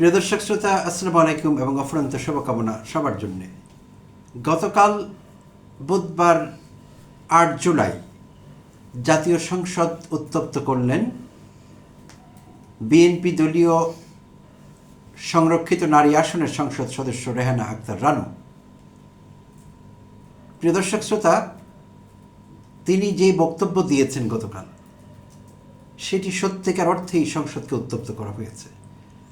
প্রিয় দর্শক শ্রোতা, আসসালামু আলাইকুম এবং অফুরন্ত শুভকামনা সবার জন্যে। গতকাল বুধবার ৮ জুলাই জাতীয় সংসদ উত্তপ্ত করলেন বিএনপি দলীয় সংরক্ষিত নারী আসনের সংসদ সদস্য রেহানা আক্তার রানু। প্রিয় দর্শক শ্রোতা, তিনি যে বক্তব্য দিয়েছেন গতকাল, সেটি সত্যিকার অর্থেই সংসদকে উত্তপ্ত করা হয়েছে।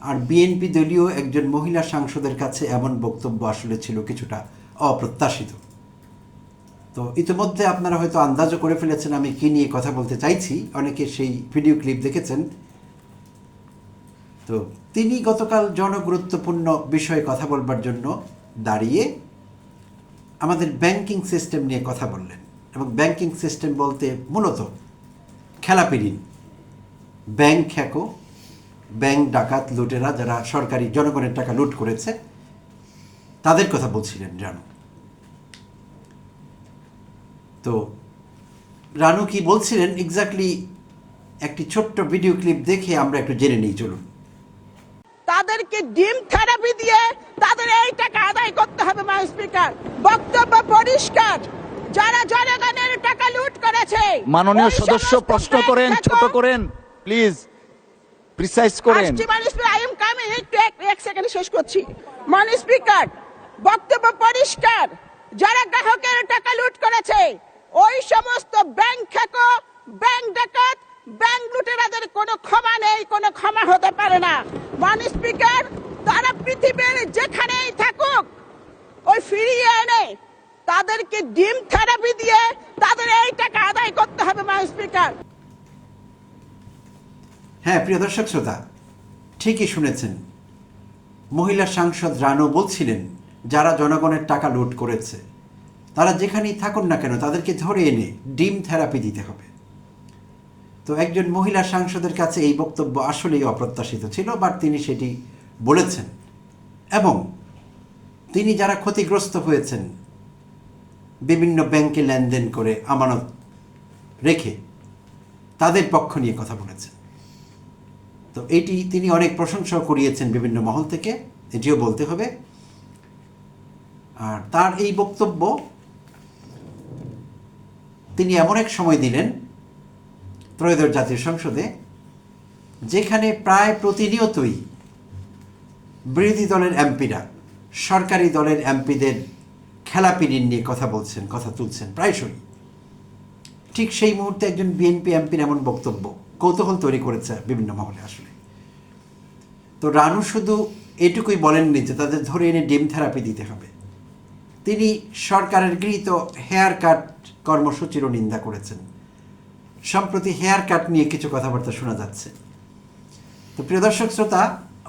আর বিএনপি দলীয় একজন মহিলা সাংসদের কাছে এমন বক্তব্য আসলে ছিল কিছুটা অপ্রত্যাশিত। তো ইতিমধ্যে আপনারা হয়তো আন্দাজও করে ফেলেছেন আমি কী নিয়ে কথা বলতে চাইছি, অনেকে সেই ভিডিও ক্লিপ দেখেছেন। তো তিনি গতকাল জনগুরুত্বপূর্ণ বিষয়ে কথা বলবার জন্য দাঁড়িয়ে আমাদের ব্যাংকিং সিস্টেম নিয়ে কথা বললেন। এবং ব্যাংকিং সিস্টেম বলতে মূলত খেলাপি ঋণ, ব্যাংক খ্যাকো, ব্যাংক ডাকাত, লুটেরা যারা সরকারি জনগণের টাকা লুট করেছে তাদের কথা বলছিলেন রানু। তো রানু কি বলছিলেন এক্স্যাক্টলি একটি ছোট্ট ভিডিও ক্লিপ দেখে আমরা একটু জেনে নিই, চলুন। তাদেরকে ডিম থেরাপি দিয়ে তাদের এই টাকা আদায় করতে হবে। মাই স্পিকার, বক্তব্য পরিষ্কার। যারা জনগণের টাকা লুট করেছে, মাননীয় সদস্য প্রশ্ন করেন, ছোট করেন প্লিজ, প্রিসাইজ করেন। আই এম কামিং, এক সেকেন্ড শেষ করছি। মাননীয় স্পিকার, বক্তব্য পরিষ্কার। যারা গ্রাহকের টাকা লুট করেছে, ওই সমস্ত ব্যাংক খ্যাকো, ব্যাংক ডাকাত, ব্যাংক লুটেরাদের কোনো ক্ষমা নেই, কোনো ক্ষমা হতে পারে না। মাননীয় স্পিকার, তারা পৃথিবীর যেখানেই থাকুক, ওই ফিরিয়ে এনে তাদেরকে ডিম থেরাপি দিয়ে তাদের এই টাকা আদায় করতে হবে। মাননীয় স্পিকার। হ্যাঁ প্রিয় দর্শক শ্রোতা, ঠিকই শুনেছেন। মহিলা সাংসদ রানু বলছিলেন যারা জনগণের টাকা লুট করেছে তারা যেখানেই থাকুন না কেন তাদেরকে ধরে এনে ডিম থেরাপি দিতে হবে। তো একজন মহিলা সাংসদের কাছে এই বক্তব্য আসলেই অপ্রত্যাশিত ছিল, বাট তিনি সেটি বলেছেন। এবং তিনি যারা ক্ষতিগ্রস্ত হয়েছেন বিভিন্ন ব্যাংকে লেনদেন করে আমানত রেখে, তাদের পক্ষ নিয়ে কথা বলেছেন। তো এটি তিনি অনেক প্রশংসাও করিয়েছেন বিভিন্ন মহল থেকে, এটিও বলতে হবে। আর তার এই বক্তব্য তিনি এমন এক সময় দিলেন ত্রয়োদশ জাতীয় সংসদে, যেখানে প্রায় প্রতিনিয়তই বিরোধী দলের এমপিরা সরকারি দলের এমপিদের খেলাপি ঋণ নিয়ে কথা বলছেন, কথা তুলছেন প্রায়শই। ঠিক সেই মুহূর্তে একজন বিএনপি এমপির এমন বক্তব্য কৌতূহল তৈরি করেছে বিভিন্ন মহলে আসলে। তো রানু শুধু এটুকুই বলেননি যে তাদের ধরে এনে ডিম থেরাপি দিতে হবে, তিনি সরকারের গৃহীত হেয়ার কাট কর্মসূচিরও নিন্দা করেছেন। সম্প্রতি হেয়ার কাট নিয়ে কিছু কথাবার্তা শোনা যাচ্ছে। তো প্রিয় দর্শক শ্রোতা,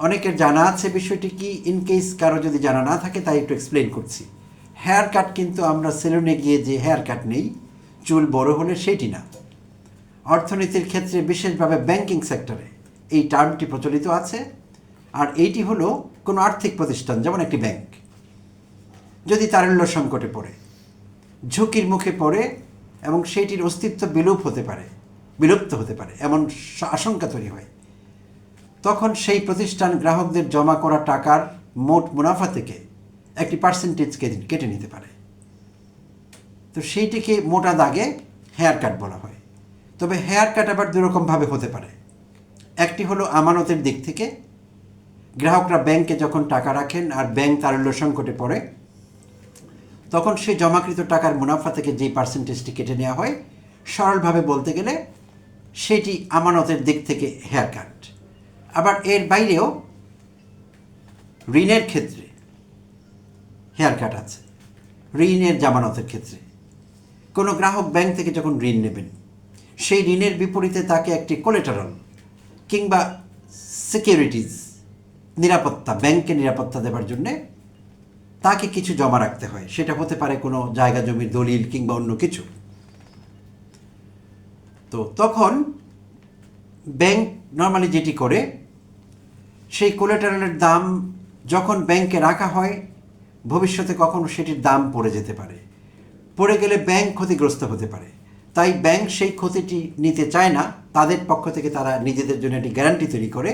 অনেকের জানা আছে বিষয়টি কি, ইনকেস কারো যদি জানা না থাকে তাই একটু এক্সপ্লেন করছি। হেয়ার কাট কিন্তু আমরা সেলুনে গিয়ে যে হেয়ার কাট নেই চুল বড় হলে সেটি না। অর্থনীতির ক্ষেত্রে বিশেষভাবে ব্যাংকিং সেক্টরে এই টার্মটি প্রচলিত আছে। আর এইটি হলো কোনো আর্থিক প্রতিষ্ঠান, যেমন একটি ব্যাংক, যদি তারল্য সংকটে পড়ে, ঝুঁকির মুখে পড়ে এবং সেইটির অস্তিত্ব বিলুপ্ত হতে পারে এমন আশঙ্কা তৈরি হয়, তখন সেই প্রতিষ্ঠান গ্রাহকদের জমা করা টাকার মোট মুনাফা থেকে একটি পার্সেন্টেজ কেটে নিতে পারে। তো সেইটিকে মোটা দাগে হেয়ার কাট বলা হয়। তবে হেয়ার কাট আবার দুরকমভাবে হতে পারে। একটি হলো আমানতের দিক থেকে, গ্রাহকরা ব্যাংকে যখন টাকা রাখেন আর ব্যাংক তারল্য সংকটে পড়ে, তখন সেই জমাকৃত টাকার মুনাফা থেকে যেই পার্সেন্টেজটি কেটে নেওয়া হয়, সরলভাবে বলতে গেলে সেটি আমানতের দিক থেকে হেয়ার কাট। আবার এর বাইরেও ঋণের ক্ষেত্রে হেয়ার কাট আছে। ঋণের জামানতের ক্ষেত্রে কোনো গ্রাহক ব্যাংক থেকে যখন ঋণ নেবেন, সেই ঋণের বিপরীতে তাকে একটি কোলেটারাল কিংবা সিকিউরিটিজ, নিরাপত্তা, ব্যাংকে নিরাপত্তা দেওয়ার জন্যে তাকে কিছু জমা রাখতে হয়। সেটা হতে পারে কোনো জায়গা জমির দলিল কিংবা অন্য কিছু। তো তখন ব্যাংক নর্মালি যেটি করে, সেই কোলেটারালের দাম যখন ব্যাংকে রাখা হয়, ভবিষ্যতে কখনো সেটির দাম পড়ে যেতে পারে। পড়ে গেলে ব্যাংক ক্ষতিগ্রস্ত হতে পারে। তাই ব্যাংক সেই ক্ষতিটি নিতে চায় না, তাদের পক্ষ থেকে তারা নিজেদের জন্য একটি গ্যারান্টি তৈরি করে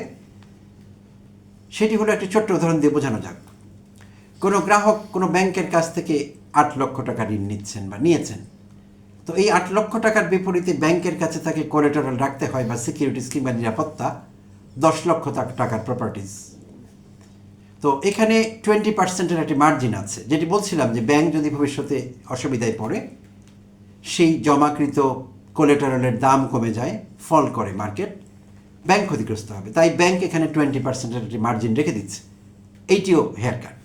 সেটি হলো একটি ছোট্ট উদাহরণ দিয়ে বোঝানো যাক। কোনো গ্রাহক কোনো ব্যাংকের কাছ থেকে 8 লক্ষ টাকা ঋণ নিচ্ছেন বা নিয়েছেন। তো এই 8 লক্ষ টাকার বিপরীতে ব্যাংকের কাছে তাকে কোলাটেরাল রাখতে হয় বা সিকিউরিটিজ কিংবা নিরাপত্তা 10 লক্ষ টাকার প্রপার্টিজ। তো এখানে 20%-এর একটি মার্জিন আছে, যেটি বলছিলাম যে ব্যাংক যদি ভবিষ্যতে অসুবিধায় পড়ে, সেই জমাকৃত কোলাটেরালের দাম কমে যায়, ফল করে মার্কেট, ব্যাংক ক্ষতিগ্রস্ত হবে। তাই ব্যাংক এখানে 20%-এর একটি মার্জিন রেখে দিচ্ছে। এইটিও হেয়ার কাট।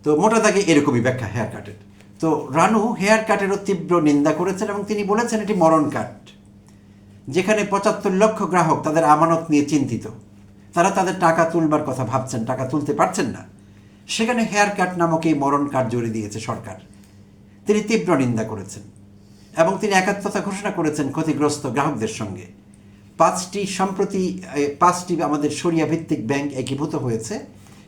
তো মোটা দাগে এরকমই ব্যাখ্যা হেয়ার কাটের। তো রানু হেয়ার কাটেরও তীব্র নিন্দা করেছেন এবং তিনি বলেছেন এটি মরণ কাট। যেখানে 75 লক্ষ গ্রাহক তাদের আমানত নিয়ে চিন্তিত, তারা তাদের টাকা তুলবার কথা ভাবছেন, টাকা তুলতে পারছেন না, সেখানে হেয়ার কাট নামক এই মরণ কাট জড়িয়ে দিয়েছে সরকার। তিনি তীব্র নিন্দা করেছেন এবং তিনি একাত্মতা ঘোষণা করেছেন ক্ষতিগ্রস্ত গ্রাহকদের সঙ্গে। পাঁচটি আমাদের শরিয়া ভিত্তিক ব্যাংক একীভূত হয়েছে।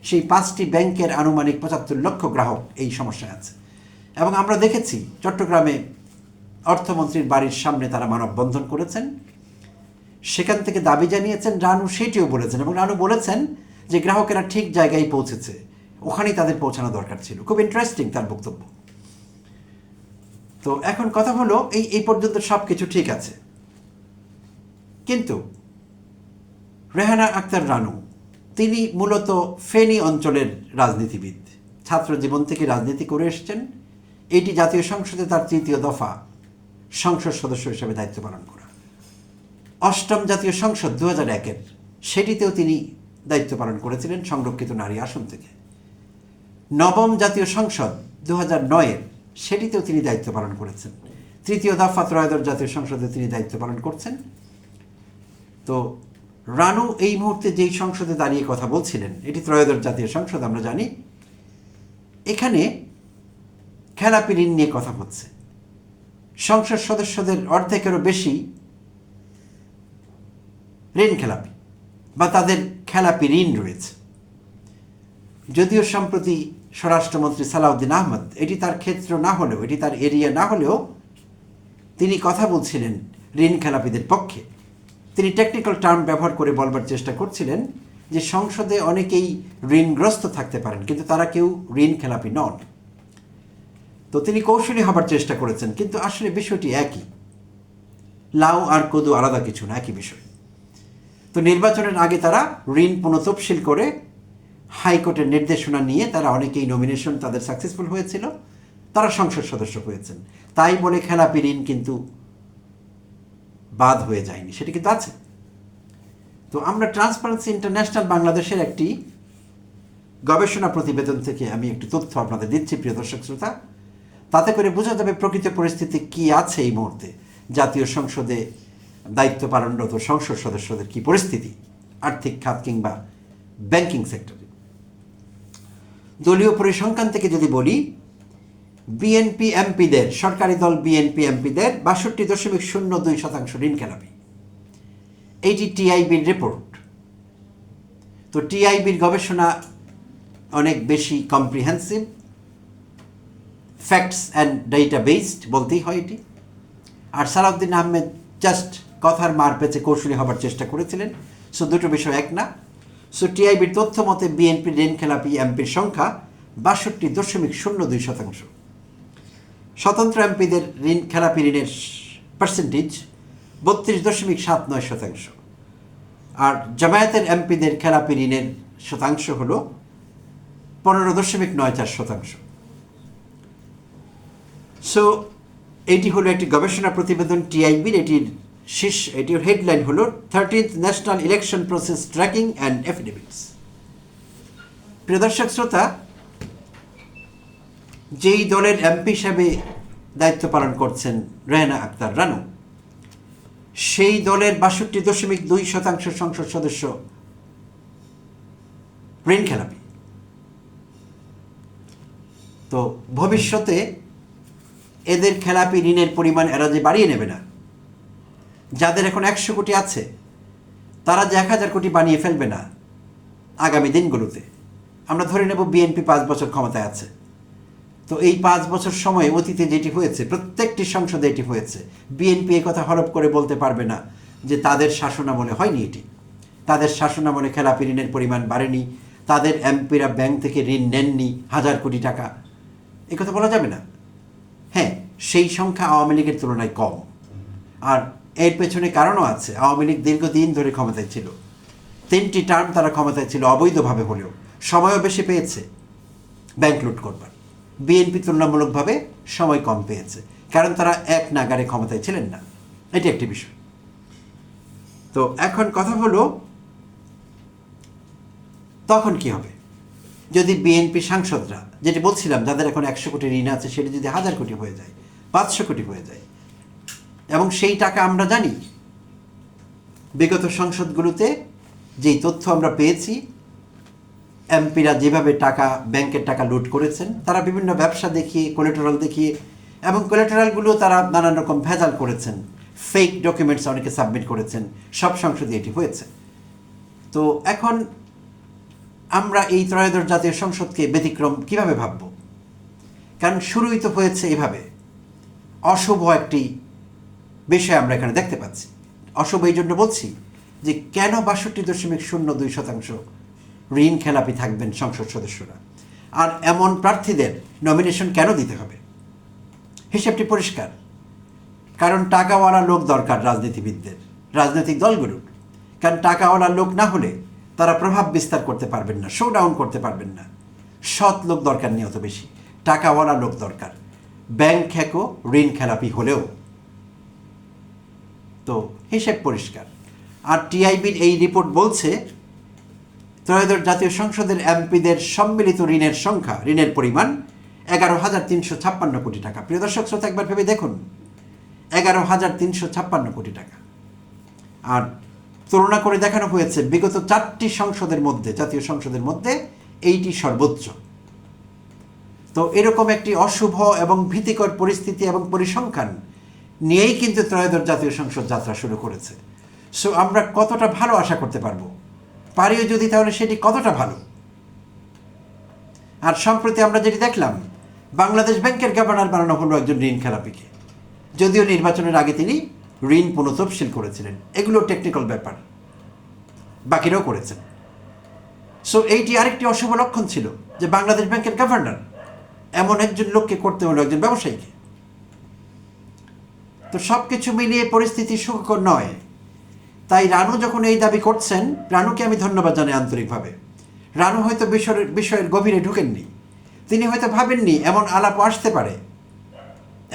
সেই 5টি ব্যাংকের আনুমানিক 75 লক্ষ গ্রাহক এই সমস্যায় আছে। এবং আমরা দেখেছি চট্টগ্রামে অর্থমন্ত্রীর বাড়ির সামনে তারা মানববন্ধন করেছেন, সেখান থেকে দাবি জানিয়েছেন। রানু সেটিও বলেছেন এবং রানু বলেছেন যে গ্রাহকেরা ঠিক জায়গায় পৌঁছেছে, ওখানেই তাদের পৌঁছানো দরকার ছিল। খুব ইন্টারেস্টিং তার বক্তব্য। তো এখন কথা হলো এই পর্যন্ত সব কিছু ঠিক আছে, কিন্তু রেহানা আক্তার রানু তিনি মূলত ফেনী অঞ্চলের রাজনীতিবিদ, ছাত্র জীবন থেকে রাজনীতি করে এসেছেন। এটি জাতীয় সংসদে তার 3য় দফা সংসদ সদস্য হিসেবে দায়িত্ব পালন করা। 8ম জাতীয় সংসদ 2001-এর, সেটিতেও তিনি দায়িত্ব পালন করেছিলেন সংরক্ষিত নারী আসন থেকে। 9ম জাতীয় সংসদ 2009-এর, সেটিতেও তিনি দায়িত্ব পালন করেছেন। 3য় দফা ত্রয়োদশ জাতীয় সংসদে তিনি দায়িত্ব পালন করছেন। তো রানু এই মুহূর্তে যেই সংসদে দাঁড়িয়ে কথা বলছিলেন, এটি ত্রয়োদশ জাতীয় সংসদ, আমরা জানি। এখানে খেলাপি ঋণ নিয়ে কথা হচ্ছে। সংসদ সদস্যদের অর্ধেকেরও বেশি ঋণ খেলাপি বা তাদের খেলাপি ঋণ রয়েছে। যদিও সম্প্রতি স্বরাষ্ট্রমন্ত্রী সালাউদ্দিন আহমদ, এটি তার ক্ষেত্র না হলেও, এটি তার এরিয়া না হলেও, তিনি কথা বলছিলেন ঋণ খেলাপিদের পক্ষে। তিনি টেকনিক্যাল টার্ম ব্যবহার করে বলবার চেষ্টা করছিলেন যে সংসদে অনেকেই ঋণগ্রস্ত থাকতে পারেন, কিন্তু তারা কেউ ঋণ খেলাপি নন। তো তিনি কৌশলী হবার চেষ্টা করেছেন, কিন্তু আসলে বিষয়টি একই। লাউ আর কদু আলাদা কিছু না, একই বিষয়। তো নির্বাচনের আগে তারা ঋণ পুনঃতফসিল করে হাইকোর্টের নির্দেশনা নিয়ে তারা অনেকেই নমিনেশন তাদের সাকসেসফুল হয়েছিল, তারা সংসদ সদস্য হয়েছেন। তাই বলে খেলাপি ঋণ কিন্তু বাদ হয়ে যায়নি, সেটি কিন্তু আছে। তো আমরা ট্রান্সপারেন্সি ইন্টারন্যাশনাল বাংলাদেশের একটি গবেষণা প্রতিবেদন থেকে আমি একটি তথ্য আপনাদের দিচ্ছি, প্রিয় দর্শক শ্রোতা। তাতে করে বোঝা যাবে প্রকৃত পরিস্থিতি কি আছে এই মুহূর্তে, জাতীয় সংসদে দায়িত্ব পালনরত সংসদ সদস্যদের কি পরিস্থিতি আর্থিক খাত কিংবা ব্যাংকিং সেক্টরে। দলীয় পরিসংখ্যান থেকে যদি বলি, বিএনপি এমপিদের, সরকারি দল বিএনপি এমপিদের 62.02% ঋণ খেলাপি। এইটি টিআইবির রিপোর্ট। তো টিআইবির গবেষণা অনেক বেশি comprehensive, facts and data based বলতেই হয় এটি। আর সালাউদ্দিন আহমেদ জাস্ট কথার মার পেঁচে কৌশলী হবার চেষ্টা করেছিলেন। সো দুটো বিষয় এক না। সো টিআইবির তথ্য মতে বিএনপি ঋণ খেলাপি এমপির সংখ্যা 62.02%। স্বতন্ত্র এমপিদের ঋণ খেলাপি ঋণের পার্সেন্টেজ 32.79%। আর জামায়াতের এমপিদের খেলাপি ঋণের শতাংশ হল 15.94%। সো এটি হলো একটি গবেষণা প্রতিবেদন টিআইবির। এটির হেডলাইন হলো 13th national election process tracking and এফিডেভিটস। প্রিয় দর্শক শ্রোতা, যেই দলের এমপি হিসাবে দায়িত্ব পালন করছেন রেহানা আক্তার রানু, সেই দলের 62.2% সংসদ সদস্য ঋণ খেলাপি। তো ভবিষ্যতে এদের খেলাপি ঋণের পরিমাণ এরা যে বাড়িয়ে নেবে না, যাদের এখন 100 কোটি আছে তারা যে 1000 কোটি বানিয়ে ফেলবে না আগামী দিনগুলোতে। আমরা ধরে নেব বিএনপি 5 বছর ক্ষমতায় আছে। তো এই 5 বছর সময়ে অতীতে যেটি হয়েছে, প্রত্যেকটি সংসদে এটি হয়েছে। বিএনপি এই কথা হলফ করে বলতে পারবে না যে তাদের শাসনামলে হয়নি এটি। তাদের শাসনামলে খেলাপি ঋণের পরিমাণ বাড়েনি, তাদের এমপিরা ব্যাংক থেকে ঋণ নেননি 1,000 কোটি টাকা, এ কথা বলা যাবে না। হ্যাঁ, সেই সংখ্যা আওয়ামী লীগের তুলনায় কম। আর এর পেছনে কারণও আছে। আওয়ামী লীগ দীর্ঘদিন ধরে ক্ষমতায় ছিল, 3টি টার্ম তারা ক্ষমতায় ছিল অবৈধভাবে হলেও, সময়ও বেশি পেয়েছে ব্যাংক লুট করবার। বিএনপি তুলনামূলকভাবে সময় কম পেয়েছে, কারণ তারা এক নাগারে ক্ষমতায় ছিলেন না। এটি একটি বিষয়। তো এখন কথা হলো, তখন কি হবে যদি বিএনপি সাংসদরা, যেটি বলছিলাম, যাদের এখন 100 কোটি ঋণ আছে, সেটা যদি 1000 কোটি হয়ে যায়, 500 কোটি হয়ে যায়, এবং সেই টাকা আমরা জানি বিগত সংসদগুলোতে যেই তথ্য আমরা পেয়েছি, এমপিরা যেভাবে টাকা, ব্যাংকের টাকা লুট করেছেন, তারা বিভিন্ন ব্যবসা দেখিয়ে, কোলেটারাল দেখিয়ে, এবং কোলেটারালগুলো তারা নানান রকম ভেজাল করেছেন, ফেক ডকুমেন্টস অনেকে সাবমিট করেছেন, সব সংসদে এটি হয়েছে। তো এখন আমরা এই ত্রয়োদশ জাতীয় সংসদকে ব্যতিক্রম কিভাবে ভাবব? কারণ শুরুই তো হয়েছে এভাবে। অশুভ একটি বিষয় আমরা এখানে দেখতে পাচ্ছি। অশুভ এই জন্য বলছি যে কেন ৬২.০২% ঋণ খেলাপি থাকবেন সংসদ সদস্যরা, আর এমন প্রার্থীদের নমিনেশন কেন দিতে হবে? হিসেবটি পরিষ্কার। কারণ টাকাওয়ালা লোক দরকার রাজনীতিবিদদের, রাজনৈতিক দলগুলোর। কারণ টাকাওয়ালা লোক না হলে তারা প্রভাব বিস্তার করতে পারবেন না, শো ডাউন করতে পারবেন না। সৎ লোক দরকার নেই অত বেশি, টাকাওয়ালা লোক দরকার, ব্যাংক খেকো ঋণ খেলাপি হলেও। তো হিসেব পরিষ্কার। আর টিআইবির এই রিপোর্ট বলছে ত্রয়োদশ জাতীয় সংসদের এমপিদের সম্মিলিত ঋণের সংখ্যা, ঋণের পরিমাণ 11,356 কোটি টাকা। প্রিয় দর্শক শ্রোতা, একবার ভেবে দেখুন, 11,356 কোটি টাকা। আর তুলনা করে দেখানো হয়েছে বিগত 4টি সংসদের মধ্যে, জাতীয় সংসদের মধ্যে এইটি সর্বোচ্চ। তো এরকম একটি অশুভ এবং ভীতিকর পরিস্থিতি এবং পরিসংখ্যান নিয়েই কিন্তু ত্রয়োদশ জাতীয় সংসদ যাত্রা শুরু করেছে। সো আমরা কতটা ভালো আশা করতে পারবো? পারিও যদি, তাহলে সেটি কতটা ভালো? আর সম্প্রতি আমরা যেটি দেখলাম, বাংলাদেশ ব্যাংকের গভর্নর বানানো হলো একজন ঋণ খেলাপিকে, যদিও নির্বাচনের আগে তিনি ঋণ পুনঃতফসিল করেছিলেন। এগুলো টেকনিক্যাল ব্যাপার, বাকিরাও করেছেন। সো এইটি আরেকটি অশুভ লক্ষণ ছিল যে বাংলাদেশ ব্যাংকের গভর্নর এমন একজন লোককে করতে হলো, একজন ব্যবসায়ীকে। তো সব কিছু মিলিয়ে পরিস্থিতি সুখকর নয়। তাই রানু যখন এই দাবি করছেন, রানুকে আমি ধন্যবাদ জানাই আন্তরিকভাবে। রানু হয়তো বিষয়ের গভীরে ঢুকেননি, তিনি হয়তো ভাবেননি এমন আলাপও আসতে পারে,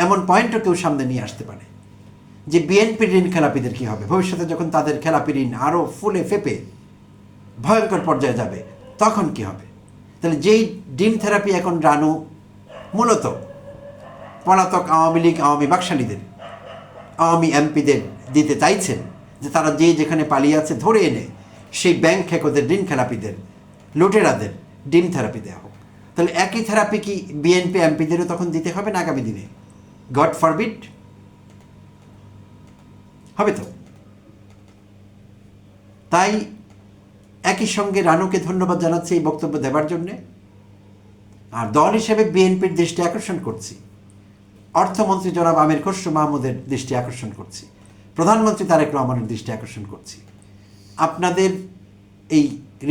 এমন পয়েন্টও কেউ সামনে নিয়ে আসতে পারে যে বিএনপির ঋণ খেলাপিদের কী হবে ভবিষ্যতে, যখন তাদের খেলাপি ঋণ আরও ফুলে ফেপে ভয়ঙ্কর পর্যায়ে যাবে, তখন কি হবে? তাহলে যেই ডিম থেরাপি এখন রানু মূলত পলাতক আওয়ামী লীগ, আওয়ামী বাকশালীদের, আওয়ামী এমপিদের দিতে চাইছেন, যে তারা যে যেখানে পালিয়ে আছে ধরে এনে সেই ব্যাংক খেকোদের, ঋণ খেলাপিদের, লুটেরাদের ডিম থেরাপি দেওয়া হোক। তাহলে একই থেরাপি কি বিএনপি এমপিদেরও তখন দিতে হবে না আগামী দিনে? গড ফরবিড, হবে তো। তাই একই সঙ্গে রানুকে ধন্যবাদ জানাচ্ছি এই বক্তব্য দেবার জন্যে। আর দল হিসেবে বিএনপির দৃষ্টি আকর্ষণ করছি, অর্থমন্ত্রী জনাব আমির খসরু মাহমুদের দৃষ্টি আকর্ষণ করছি, প্রধানমন্ত্রী তারেক রহমানের দৃষ্টি আকর্ষণ করছি। আপনাদের এই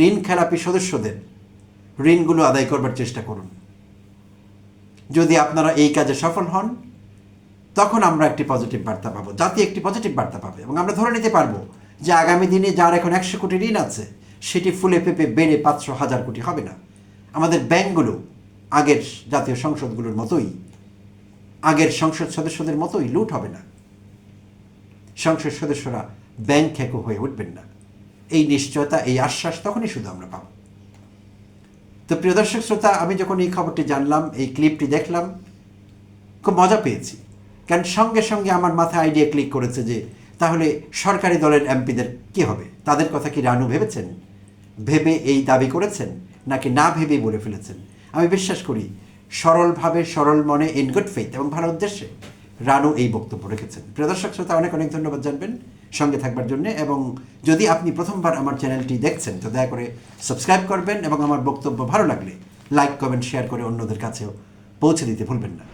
ঋণ খেলাপি সদস্যদের ঋণগুলো আদায় করবার চেষ্টা করুন। যদি আপনারা এই কাজে সফল হন, তখন আমরা একটি পজিটিভ বার্তা পাবো, জাতি একটি পজিটিভ বার্তা পাবে, এবং আমরা ধরে নিতে পারবো যে আগামী দিনে যার এখন 100 কোটি ঋণ আছে, সেটি ফুলে পেঁপে বেড়ে 500,000 কোটি হবে না। আমাদের ব্যাংকগুলো আগের জাতীয় সংসদগুলোর মতোই, আগের সংসদ সদস্যদের মতোই লুট হবে না। সংসদ সদস্যরা ব্যাংক খেকো হয়ে উঠবেন না। এই নিশ্চয়তা, এই আশ্বাস তখনই শুধু আমরা পাব। তো প্রিয় দর্শক শ্রোতা, আমি যখন এই খবরটি জানলাম, এই ক্লিপটি দেখলাম, খুব মজা পেয়েছি। কারণ সঙ্গে সঙ্গে আমার মাথায় আইডিয়া ক্লিক করেছে যে তাহলে সরকারি দলের এমপিদের কি হবে? তাদের কথা কি রানু ভেবেছেন, ভেবে এই দাবি করেছেন, নাকি না ভেবেই বলে ফেলেছেন? আমি বিশ্বাস করি সরলভাবে, সরল মনে, ইন গুড ফেথ এবং ভালো উদ্দেশ্যে রানু এই বক্তব্য রেখেছেন। প্রিয় দর্শক শ্রোতা, অনেক অনেক ধন্যবাদ জানবেন সঙ্গে থাকবার জন্য। এবং যদি আপনি প্রথমবার আমার চ্যানেলটি দেখছেন, তো দয়া করে সাবস্ক্রাইব করবেন, এবং আমার বক্তব্য ভালো লাগলে লাইক, কমেন্ট, শেয়ার করে অন্যদের কাছেও পৌঁছে দিতে ভুলবেন না।